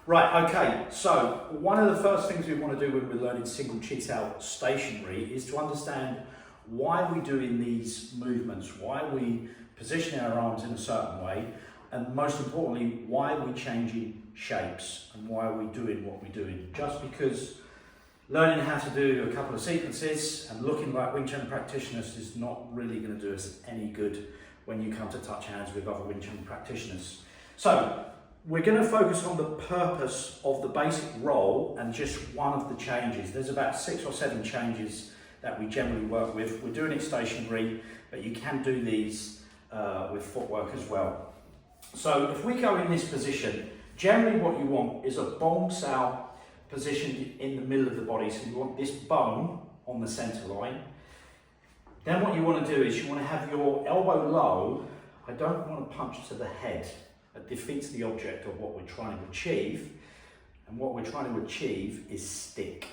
Right, okay, so one of the first things we want to do when we're learning single Chi Sau stationary is to understand why we're doing these movements, why we position our arms in a certain way, and most importantly, why we're changing shapes and why we're doing what we're doing. Just because learning how to do a couple of sequences and looking like Wing Chun practitioners is not really going to do us any good when you come to touch hands with other Wing Chun practitioners. So, we're going to focus on the purpose of the basic roll and just one of the changes. There's about 6 or 7 changes that we generally work with. We're doing it stationary, but you can do these with footwork as well. So if we go in this position, generally what you want is a Bong Sau positioned in the middle of the body. So you want this bone on the center line. Then what you want to do is you want to have your elbow low. I don't want to punch to the head. That defeats the object of what we're trying to achieve. And what we're trying to achieve is stick.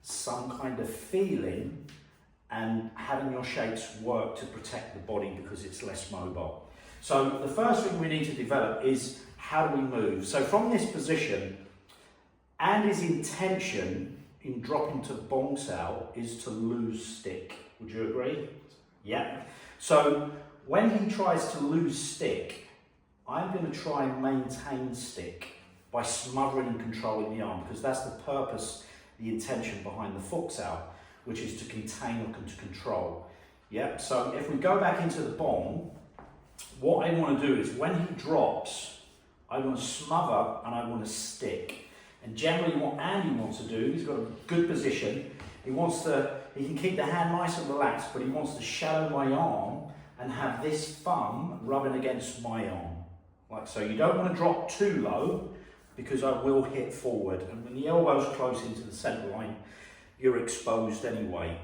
Some kind of feeling and having your shapes work to protect the body because it's less mobile. So the first thing we need to develop is how do we move? So from this position, Andy's intention in dropping to Bong Sau is to lose stick. Would you agree? Yeah. So when he tries to lose stick, I'm going to try and maintain stick by smothering and controlling the arm, because that's the purpose, the intention behind the Foot Sau, which is to contain or to control. Yeah. So if we go back into the Bong, what I want to do is when he drops, I want to smother and I want to stick. And generally what Andy wants to do, he's got a good position. He can keep the hand nice and relaxed, but he wants to shadow my arm and have this thumb rubbing against my arm. Like so. You don't want to drop too low because I will hit forward. And when the elbow's close into the centre line, you're exposed anyway.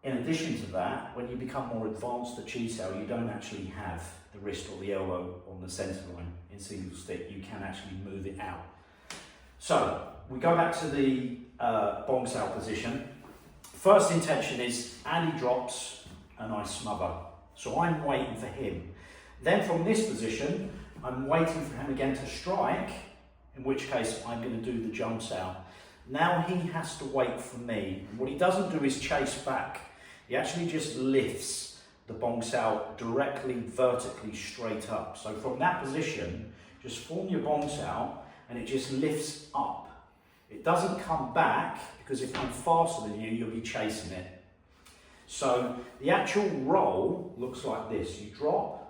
In addition to that, when you become more advanced at Chi Sau, you don't actually have the wrist or the elbow on the centre line in single stick. You can actually move it out. So we go back to the Bong Sau position. First intention is Andy drops and I smother. So I'm waiting for him. Then from this position, I'm waiting for him again to strike, in which case I'm going to do the jump Sau. Now he has to wait for me. What he doesn't do is chase back. He actually just lifts the Bong Sau directly, vertically, straight up. So from that position, just form your Bong Sau and it just lifts up. It doesn't come back, because if I'm faster than you, you'll be chasing it. So the actual roll looks like this. You drop,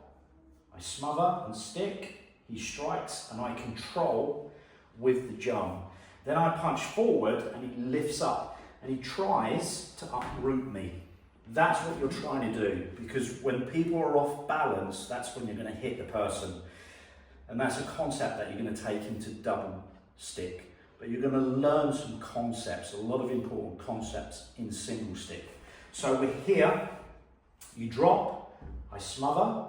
I smother and stick, he strikes and I control with the jump. Then I punch forward and he lifts up and he tries to uproot me. That's what you're trying to do, because when people are off balance, that's when you're going to hit the person. And that's a concept that you're going to take into double stick. But you're going to learn some concepts, a lot of important concepts in single stick. So we're here, you drop, I smother,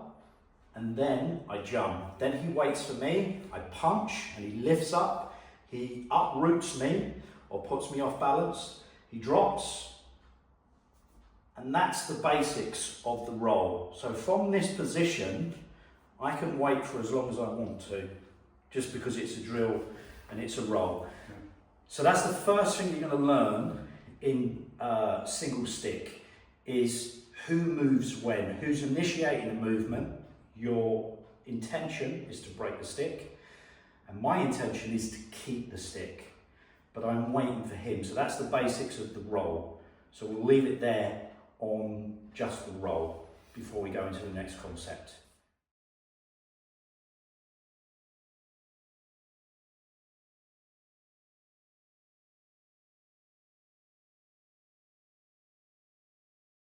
and then I jump. Then he waits for me, I punch, and he lifts up, he uproots me, or puts me off balance, he drops, and that's the basics of the roll. So from this position, I can wait for as long as I want to, just because it's a drill and it's a roll. So that's the first thing you're going to learn in single stick, is who moves when, who's initiating a movement. Your intention is to break the stick, and my intention is to keep the stick, but I'm waiting for him. So that's the basics of the roll. So we'll leave it there on just the roll before we go into the next concept.